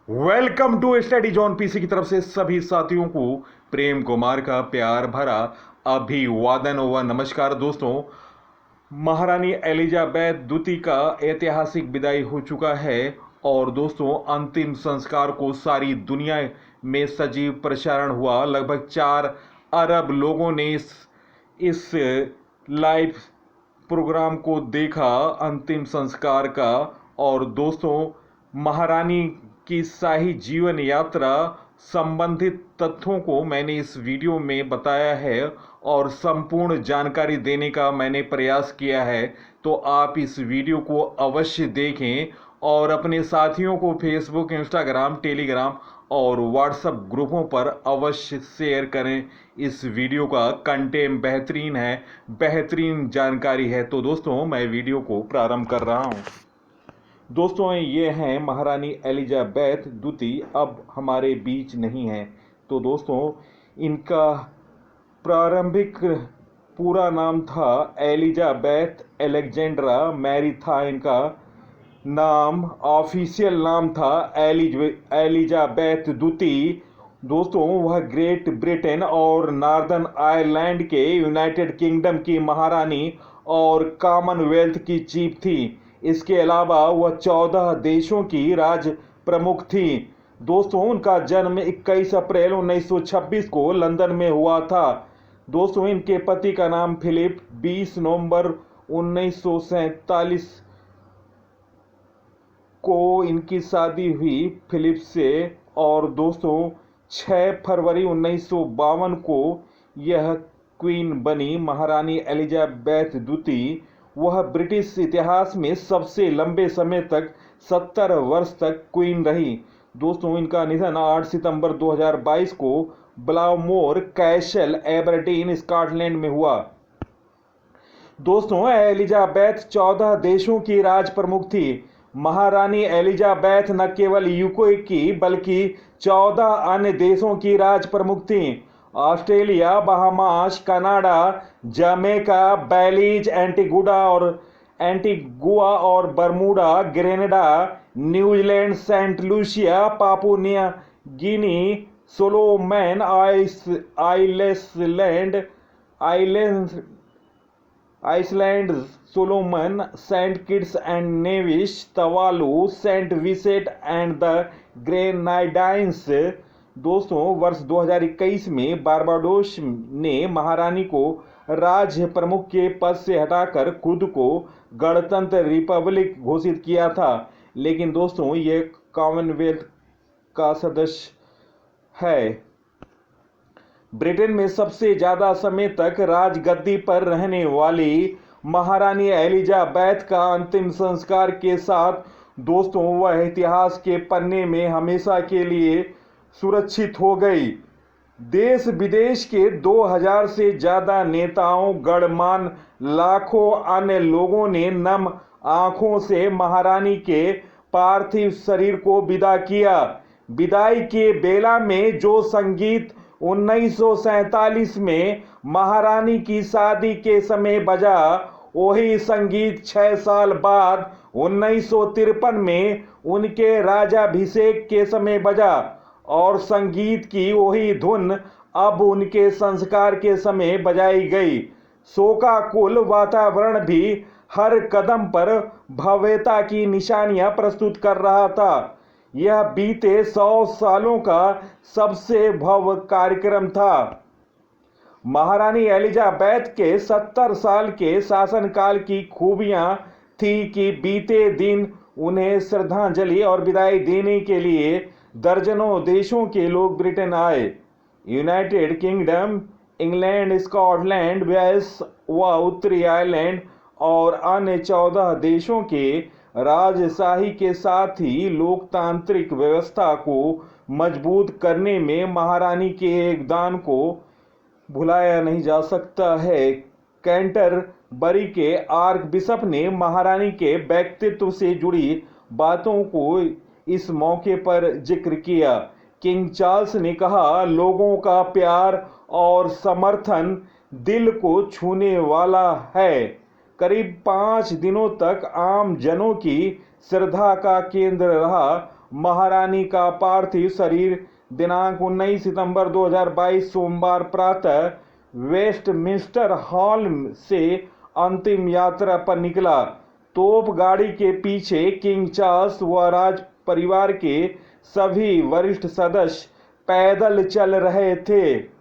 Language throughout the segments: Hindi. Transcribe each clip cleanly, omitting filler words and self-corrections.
Welcome to study John PC की तरफ से सभी साथियों को प्रेम कुमार का प्यार भरा अभिवादन व नमस्कार। दोस्तों, महारानी एलिजाबेथ द्वितीय का ऐतिहासिक विदाई हो चुका है और दोस्तों अंतिम संस्कार को सारी दुनिया में सजीव प्रसारण हुआ। लगभग 4 अरब लोगों ने इस लाइव प्रोग्राम को देखा अंतिम संस्कार का। और दोस्तों, महारानी की शाही जीवन यात्रा संबंधित तथ्यों को मैंने इस वीडियो में बताया है और संपूर्ण जानकारी देने का मैंने प्रयास किया है। तो आप इस वीडियो को अवश्य देखें और अपने साथियों को फेसबुक, इंस्टाग्राम, टेलीग्राम और व्हाट्सएप ग्रुपों पर अवश्य शेयर करें। इस वीडियो का कंटेंट बेहतरीन है, बेहतरीन जानकारी है। तो दोस्तों, मैं वीडियो को प्रारंभ कर रहा हूं। दोस्तों, ये हैं महारानी एलिजाबेथ द्वितीय, अब हमारे बीच नहीं हैं। तो दोस्तों, इनका प्रारंभिक पूरा नाम था एलिजाबेथ एलेक्जेंड्रा मैरी था। इनका नाम, ऑफिशियल नाम था एलिजाबेथ द्वितीय। दोस्तों, वह ग्रेट ब्रिटेन और नॉर्दर्न आयरलैंड के यूनाइटेड किंगडम की महारानी और कॉमनवेल्थ की चीफ थी। इसके अलावा वह 14 देशों की राज प्रमुख थी। दोस्तों, उनका जन्म 21 अप्रैल 1926 को लंदन में हुआ था। दोस्तों, इनके पति का नाम फिलिप, 20 नवंबर 1947 को इनकी शादी हुई फिलिप से। और दोस्तों, 6 फरवरी 1952 को यह क्वीन बनी, महारानी एलिजाबेथ द्वितीय। वह ब्रिटिश इतिहास में सबसे लंबे समय तक 70 वर्ष तक क्वीन रही। दोस्तों, इनका निधन 8 सितंबर 2022 को ब्लामोर कैसल, एबरडीन, स्कॉटलैंड में हुआ। दोस्तों, एलिजाबेथ 14 देशों की राज प्रमुख थी। महारानी एलिजाबेथ न केवल यूके की बल्कि 14 अन्य देशों की राज प्रमुख थीं। Australia, Bahamas, Canada, Jamaica, Belize, Antigua और Bermuda, Grenada, New Zealand, Saint Lucia, Papua Guinea, Solomon Island, Solomon, Saint Kitts and Nevis, Tuvalu, Saint Vincent and the Grenadines. दोस्तों, वर्ष 2021 में बारबाडोस ने महारानी को राज्य प्रमुख के पद से हटाकर खुद को गणतंत्र रिपब्लिक घोषित किया था। लेकिन दोस्तों, ये कॉमनवेल्थ का सदस्य है। ब्रिटेन में सबसे ज्यादा समय तक राजगद्दी पर रहने वाली महारानी एलिजाबेथ का अंतिम संस्कार के साथ दोस्तों वह इतिहास के पन्ने में हमेशा के लिए सुरक्षित हो गई। देश विदेश के 2000 से ज्यादा नेताओं, गणमान्य, लाखों अन्य लोगों ने नम आंखों से महारानी के पार्थिव शरीर को विदा किया। विदाई के बेला में जो संगीत 1947 में महारानी की शादी के समय बजा, वही संगीत 6 साल बाद 1953 में उनके राजाभिषेक के समय बजा और संगीत की वही धुन अब उनके संस्कार के समय बजाई गई। शोकाकुल वातावरण भी हर कदम पर भव्यता की निशानियां प्रस्तुत कर रहा था। यह बीते 100 सालों का सबसे भव्य कार्यक्रम था। महारानी एलिजाबेथ के 70 साल के शासनकाल की खूबियां थी कि बीते दिन उन्हें श्रद्धांजलि और विदाई देने के लिए दर्जनों देशों के लोग ब्रिटेन आए। United Kingdom, England, Scotland, Wales व उत्तरी आयरलैंड और अन्य 14 देशों के राजशाही के साथ ही लोकतांत्रिक व्यवस्था को मजबूत करने में महारानी के योगदान को भुलाया नहीं जा सकता है। कैंटरबरी के आर्क बिशप ने महारानी के व्यक्तित्व से जुड़ी बातों को इस मौके पर जिक्र किया। किंग चार्ल्स ने कहा, लोगों का प्यार और समर्थन दिल को छूने वाला है। करीब 5 दिनों तक आम जनों की श्रद्धा का केंद्र रहा महारानी का पार्थिव शरीर दिनांक 19 सितंबर 2022 सोमवार प्रातः वेस्टमिंस्टर हॉल से अंतिम यात्रा पर निकला। तोप गाड़ी के पीछे किंग चार्ल्स व राज परिवार के सभी वरिष्ठ सदस्य पैदल चल रहे थे,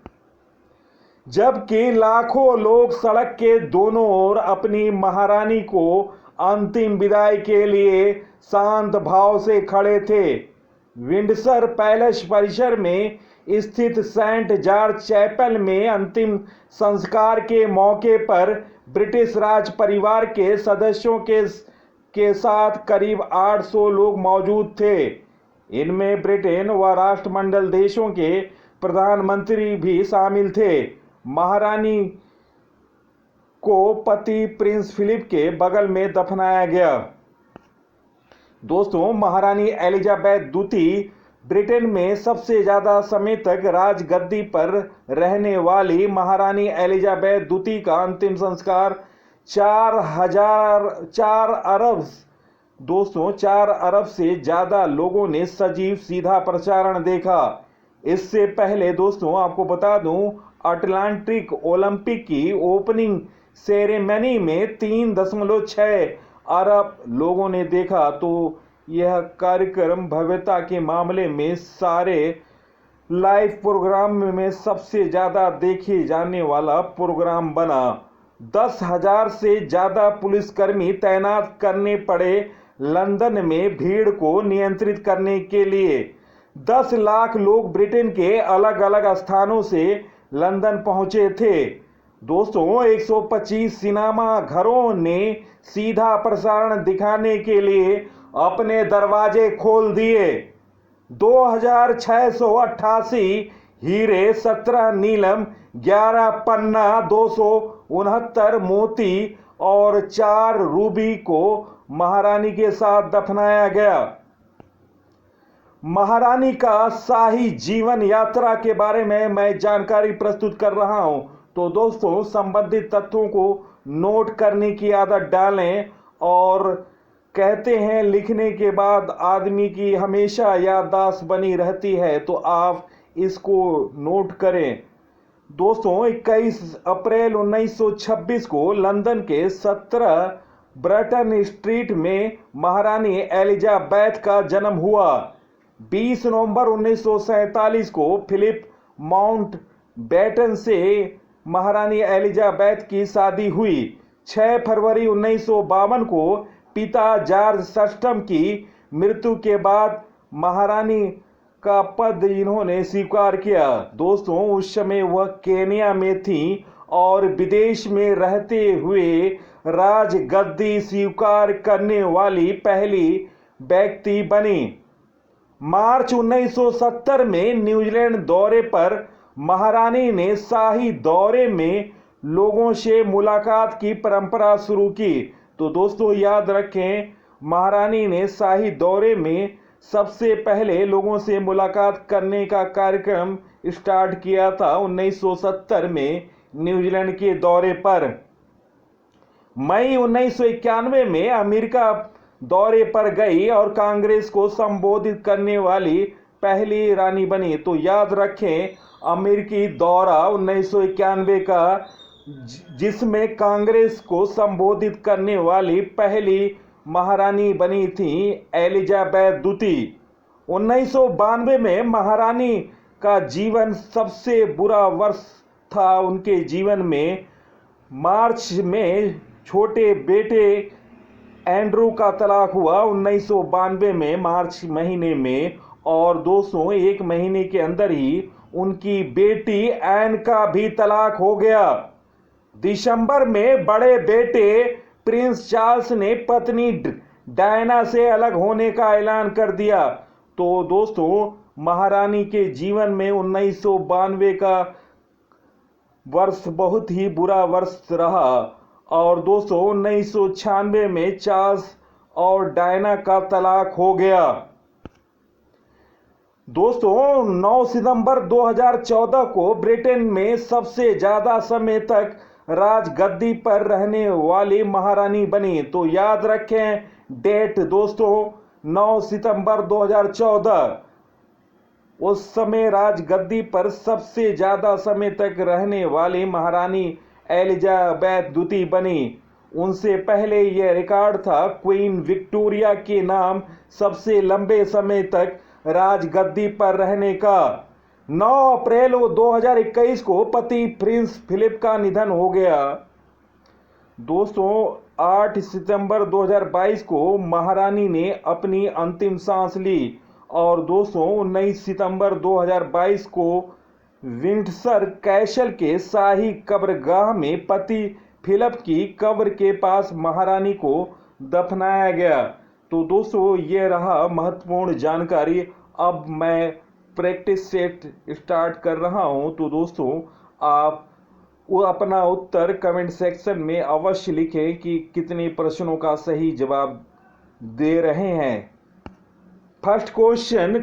जबकि लाखों लोग सड़क के दोनों ओर अपनी महारानी को अंतिम विदाई के लिए शांत भाव से खड़े थे। विंडसर पैलेस परिसर में स्थित सेंट जॉर्ज चैपल में अंतिम संस्कार के मौके पर ब्रिटिश राज परिवार के सदस्यों के साथ करीब 800 लोग मौजूद थे। इनमें ब्रिटेन व राष्ट्रमंडल देशों के प्रधानमंत्री भी शामिल थे। महारानी को पति प्रिंस फिलिप के बगल में दफनाया गया। दोस्तों, महारानी एलिजाबेथ द्वितीय ब्रिटेन में सबसे ज्यादा समय तक राजगद्दी पर रहने वाली महारानी एलिजाबेथ द्वितीय का अंतिम संस्कार 4 अरब से ज्यादा लोगों ने सजीव सीधा प्रसारण देखा। इससे पहले दोस्तों आपको बता दूं, अटलांटिक ओलंपिक की ओपनिंग सेरेमनी में 3.6 अरब लोगों ने देखा। तो यह कार्यक्रम भव्यता के मामले में सारे लाइव प्रोग्राम में सबसे ज्यादा देखे जाने वाला प्रोग्राम बना। 10,000 से ज्यादा पुलिसकर्मी तैनात करने पड़े लंदन में भीड़ को नियंत्रित करने के लिए। 10 लाख लोग ब्रिटेन के अलग अलग स्थानों से लंदन पहुंचे थे। दोस्तों, 125 सिनेमा घरों ने सीधा प्रसारण दिखाने के लिए अपने दरवाजे खोल दिए। 2688 हीरे, 17 नीलम, 11 पन्ना, 269 मोती और 4 रूबी को महारानी के साथ दफनाया गया। महारानी का शाही जीवन यात्रा के बारे में मैं जानकारी प्रस्तुत कर रहा हूं, तो दोस्तों संबंधित तथ्यों को नोट करने की आदत डालें। और कहते हैं लिखने के बाद आदमी की हमेशा याददाश्त बनी रहती है, तो आप इसको नोट करें। दोस्तों, 21 अप्रैल 1926 को लंदन के 17 ब्रटन स्ट्रीट में महारानी एलिजाबेथ का जन्म हुआ। 20 नवंबर 1947 को फिलिप माउंटबेटन से महारानी एलिजाबेथ की शादी हुई। 6 फरवरी 1952 को पिता जॉर्ज षष्ठम की मृत्यु के बाद महारानी का पद इन्होंने स्वीकार किया। दोस्तों, उस समय वह केन्या में थीं और विदेश में रहते हुए राजगद्दी स्वीकार करने वाली पहली व्यक्ति बनी। मार्च 1970 में न्यूजीलैंड दौरे पर महारानी ने शाही दौरे में लोगों से मुलाकात की परंपरा शुरू की। तो दोस्तों याद रखें, महारानी ने शाही दौरे में सबसे पहले लोगों से मुलाकात करने का कार्यक्रम स्टार्ट किया था 1970 में न्यूजीलैंड के दौरे पर। मई 1991 में अमेरिका दौरे पर गई और कांग्रेस को संबोधित करने वाली पहली रानी बनी। तो याद रखें, अमेरिकी दौरा 1991 का, जिसमें कांग्रेस को संबोधित करने वाली पहली महारानी बनी थी एलिजाबेथ द्वितीय। 1992 में महारानी का जीवन सबसे बुरा वर्ष था उनके जीवन में। मार्च में छोटे बेटे एंड्रू का तलाक हुआ 1992 में मार्च महीने में, और दोस्तों 1 महीने के अंदर ही उनकी बेटी एन का भी तलाक हो गया। दिसंबर में बड़े बेटे प्रिंस चार्ल्स ने पत्नी डायना से अलग होने का ऐलान कर दिया। तो दोस्तों महारानी के जीवन में 1992 का वर्ष बहुत ही बुरा वर्ष रहा। और दोस्तों 1996 में चार्ल्स और डायना का तलाक हो गया। दोस्तों 9 सितंबर 2014 को ब्रिटेन में सबसे ज्यादा समय तक राजगद्दी पर रहने वाली महारानी बनी। तो याद रखें डेट दोस्तों, 9 सितंबर 2014। उस समय राजगद्दी पर सबसे ज्यादा समय तक रहने वाली महारानी एलिजाबेथ द्वितीय बनी। उनसे पहले यह रिकॉर्ड था क्वीन विक्टोरिया के नाम सबसे लंबे समय तक राजगद्दी पर रहने का। 9 अप्रैल 2021 को पति प्रिंस फिलिप का निधन हो गया। दोस्तों 8 सितंबर 2022 को महारानी ने अपनी अंतिम सांस ली और दोस्तों 19 सितंबर 2022 को विंडसर कैसल के शाही कब्रगाह में पति फिलिप की कब्र के पास महारानी को दफनाया गया। तो दोस्तों ये रहा महत्वपूर्ण जानकारी। अब मैं प्रैक्टिस सेट स्टार्ट कर रहा हूं। तो दोस्तों आप वो अपना उत्तर कमेंट सेक्शन में अवश्य लिखें कि कितने प्रश्नों का सही जवाब दे रहे हैं। फर्स्ट क्वेश्चन,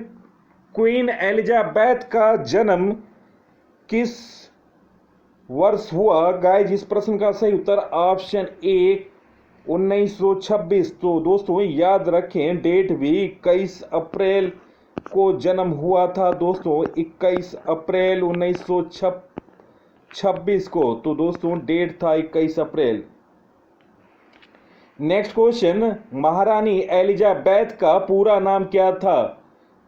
क्वीन एलिजाबेथ का जन्म किस वर्ष हुआ? गाइस इस प्रश्न का सही उत्तर ऑप्शन ए 1926। तो दोस्तों याद रखें डेट भी 21 अप्रैल को जन्म हुआ था। दोस्तों 21 अप्रैल 1926 को। तो दोस्तों डेट था 21 अप्रैल। नेक्स्ट क्वेश्चन, महारानी एलिजाबेथ का पूरा नाम क्या था?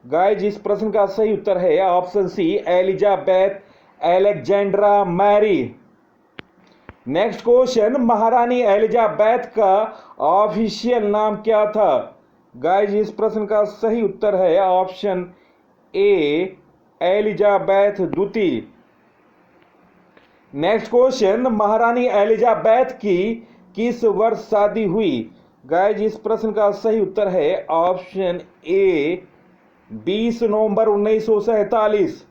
गाइस इस प्रश्न का सही उत्तर है option C Elizabeth Alexandra Mary. Next question, महारानी एलिजाबेथ का ऑफिशियल नाम क्या था? गाइस इस प्रश्न का सही उत्तर है ऑप्शन ए एलिजाबेथ द्वितीय। नेक्स्ट क्वेश्चन, महारानी एलिजाबेथ की किस वर्ष शादी हुई? गाइस इस प्रश्न का सही उत्तर है option A 20 November 1947।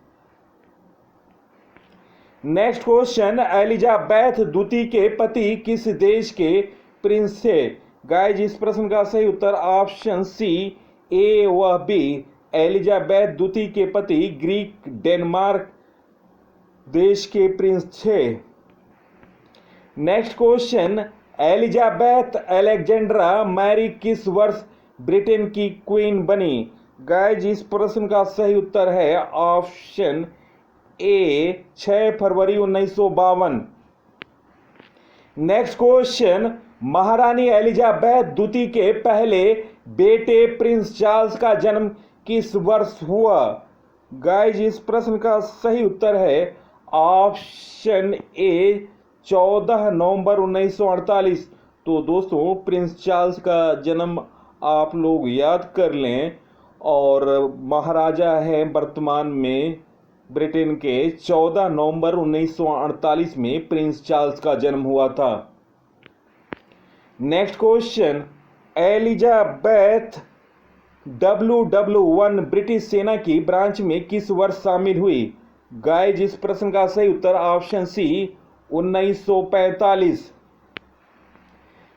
Next question, Elizabeth द्वितीय के पति किस देश के प्रिंस थे? गाइस इस प्रश्न का सही उत्तर ऑप्शन सी ए व बी। एलिजाबेथ द्वितीय के पति ग्रीक डेनमार्क देश के प्रिंस थे। Next question, Elizabeth Alexandra Mary किस वर्ष ब्रिटेन की क्वीन बनी? गाइस इस प्रश्न का सही उत्तर है option A 6 February 1952। Next question, महारानी एलिजाबेथ द्वितीय के पहले बेटे प्रिंस चार्ल्स का जन्म किस वर्ष हुआ? गाइस इस प्रश्न का सही उत्तर है ऑप्शन ए 14 नवंबर 1948। तो दोस्तों प्रिंस चार्ल्स का जन्म आप लोग याद कर लें और महाराजा हैं वर्तमान में ब्रिटेन के। 14 नवंबर 1948 में प्रिंस चार्ल्स का जन्म हुआ था। Next question, Elizabeth WW1 British सेना की ब्रांच में किस वर्ष शामिल हुई? गाइस इस प्रश्न का सही उत्तर option C 1945।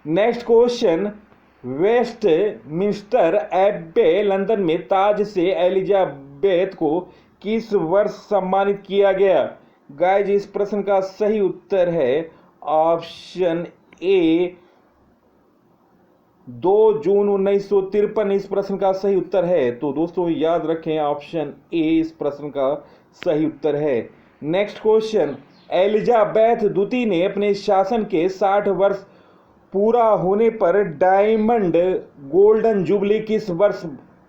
Next question, Westminster Abbey London में ताज से एलिजाबेथ को किस वर्ष सम्मानित किया गया? गाइस इस प्रश्न का सही उत्तर है ऑप्शन ए 2 जून 1953। इस प्रश्न का सही उत्तर है। तो दोस्तों याद रखें ऑप्शन ए इस प्रश्न का सही उत्तर है। नेक्स्ट क्वेश्चन, एलिजाबेथ द्वितीय ने अपने शासन के 60 वर्ष पूरा होने पर डायमंड गोल्डन जुबली किस वर्ष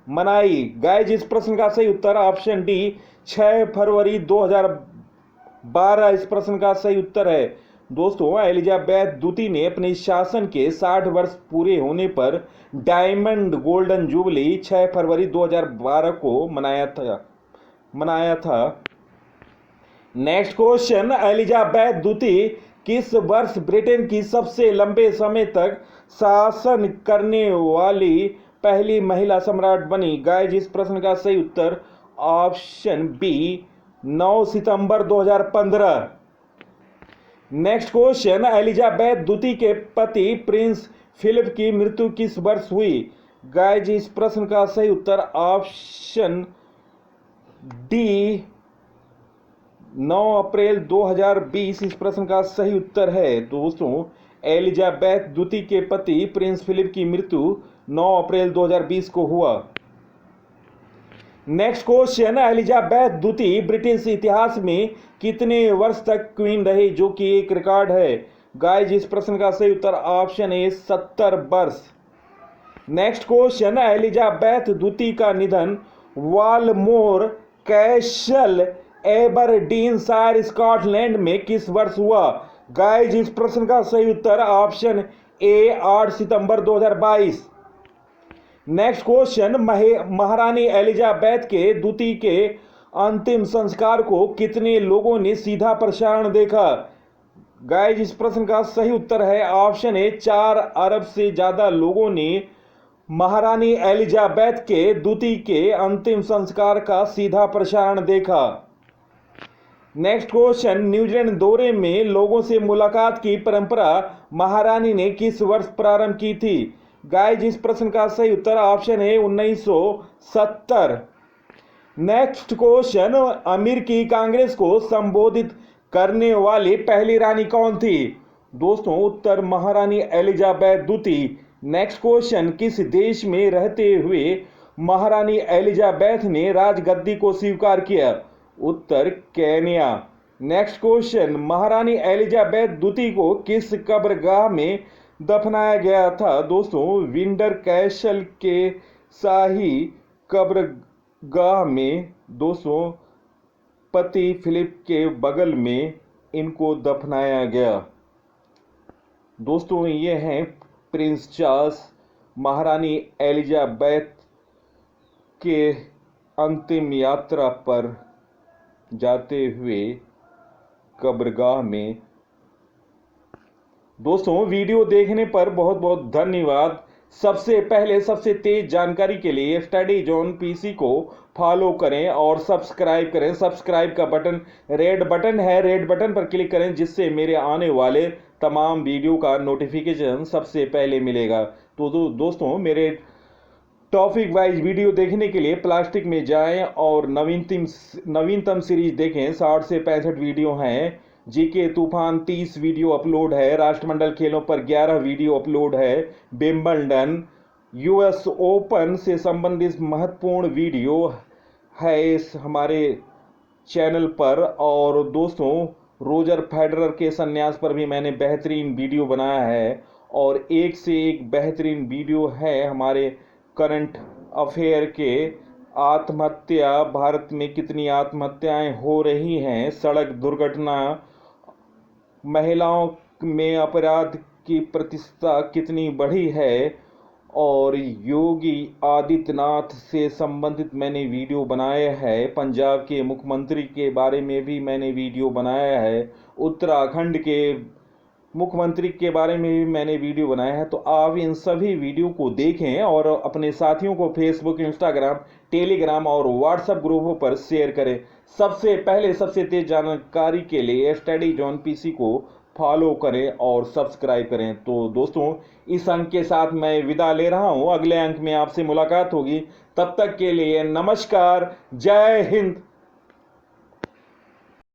मनाई? गाइस इस प्रश्न का सही उत्तर ऑप्शन डी 6 फरवरी 2012 इस प्रश्न का सही उत्तर है। दोस्तों एलिजाबेथ द्वितीय ने अपने शासन के 60 वर्ष पूरे होने पर डायमंड गोल्डन जुबली 6 फरवरी 2012 को मनाया था। नेक्स्ट क्वेश्चन, एलिजाबेथ द्वितीय किस वर्ष ब्रिटेन की सबसे लंबे समय तक शासन करने वाली पहली महिला सम्राट बनी? गाइस इस प्रश्न का सही उत्तर ऑप्शन बी 9 सितंबर 2015। नेक्स्ट क्वेश्चन, एलिजाबेथ द्वितीय के पति प्रिंस फिलिप की मृत्यु किस वर्ष हुई? गाइस इस प्रश्न का सही उत्तर ऑप्शन डी 9 अप्रैल 2020 इस प्रश्न का सही उत्तर है। दोस्तों एलिजाबेथ द्वितीय के पति प्रिंस फिलिप की मृत्यु 9 अप्रैल 2020 को हुआ। नेक्स्ट क्वेश्चन, एलिजाबेथ द्वितीय ब्रिटिश इतिहास में कितने वर्ष तक क्वीन रही, जो कि एक रिकॉर्ड है। गाइस, इस प्रश्न का सही उत्तर ऑप्शन ए 70 वर्ष। नेक्स्ट क्वेश्चन, एलिजाबेथ द्वितीय का निधन वालमोर कैसल एबरडीनशायर स्कॉटलैंड में किस वर्ष हुआ। गाइस, इस प्रश्न का सही उत्तर ऑप्शन ए 8 सितंबर 2022। नेक्स्ट क्वेश्चन, महारानी एलिजाबेथ के द्वितीय के अंतिम संस्कार को कितने लोगों ने सीधा प्रसारण देखा। गाइस, इस प्रश्न का सही उत्तर है ऑप्शन ए 4 अरब से ज्यादा लोगों ने महारानी एलिजाबेथ के द्वितीय के अंतिम संस्कार का सीधा प्रसारण देखा। नेक्स्ट क्वेश्चन, न्यूजीलैंड दौरे में लोगों से मुलाकात की परंपरा महारानी ने किस वर्ष प्रारंभ की थी। गाइस, इस प्रश्न का सही उत्तर ऑप्शन है 1970। नेक्स्ट क्वेश्चन, अमेरिकी कांग्रेस को संबोधित करने वाली पहली रानी कौन थी। दोस्तों, उत्तर महारानी एलिजाबेथ द्वितीय। नेक्स्ट क्वेश्चन, किस देश में रहते हुए महारानी एलिजाबेथ ने राजगद्दी को स्वीकार किया। उत्तर केन्या। नेक्स्ट क्वेश्चन, महारानी एलिजाबेथ द्वितीय को किस कब्रगाह में दफनाया गया था। दोस्तों, विंडर कैसल के शाही कब्रगाह में दोस्तों पति फिलिप के बगल में इनको दफनाया गया। दोस्तों, ये हैं प्रिंस चार्ल्स महारानी एलिजाबेथ के अंतिम यात्रा पर जाते हुए कब्रगाह में। दोस्तों, वीडियो देखने पर बहुत बहुत धन्यवाद। सबसे पहले सबसे तेज जानकारी के लिए स्टडी जोन पीसी को फॉलो करें और सब्सक्राइब करें। सब्सक्राइब का बटन रेड बटन है, रेड बटन पर क्लिक करें, जिससे मेरे आने वाले तमाम वीडियो का नोटिफिकेशन सबसे पहले मिलेगा। तो दोस्तों, मेरे टॉपिक वाइज वीडियो देखने के लिए प्लास्टिक में जाएं और नवीनतम सीरीज देखें। 60 से 65 वीडियो हैं। जीके तूफान 30 वीडियो अपलोड है। राष्ट्रमंडल खेलों पर 11 वीडियो अपलोड है। विंबलडन यूएस ओपन से संबंधित महत्वपूर्ण वीडियो है इस हमारे चैनल पर। और दोस्तों, रोजर फेडरर के संन्यास पर भी मैंने बेहतरीन वीडियो बनाया है और एक से एक बेहतरीन वीडियो है हमारे करंट अफेयर के। आत्महत्या, भारत में कितनी आत्महत्याएं हो रही हैं, सड़क दुर्घटना, महिलाओं में अपराध की प्रतिशतता कितनी बढ़ी है और योगी आदित्यनाथ से संबंधित मैंने वीडियो बनाया है। पंजाब के मुख्यमंत्री के बारे में भी मैंने वीडियो बनाया है। उत्तराखंड के मुख्यमंत्री के बारे में भी मैंने वीडियो बनाया है। तो आप इन सभी वीडियो को देखें और अपने साथियों को फेसबुक, इंस्टाग्राम, टेलीग्राम और व्हाट्सएप ग्रुपों पर शेयर करें। सबसे पहले सबसे तेज जानकारी के लिए स्टडी जोन पीसी को फॉलो करें और सब्सक्राइब करें। तो दोस्तों, इस अंक के साथ मैं विदा ले रहा हूं। अगले अंक में आपसे मुलाकात होगी। तब तक के लिए नमस्कार, जय हिंद।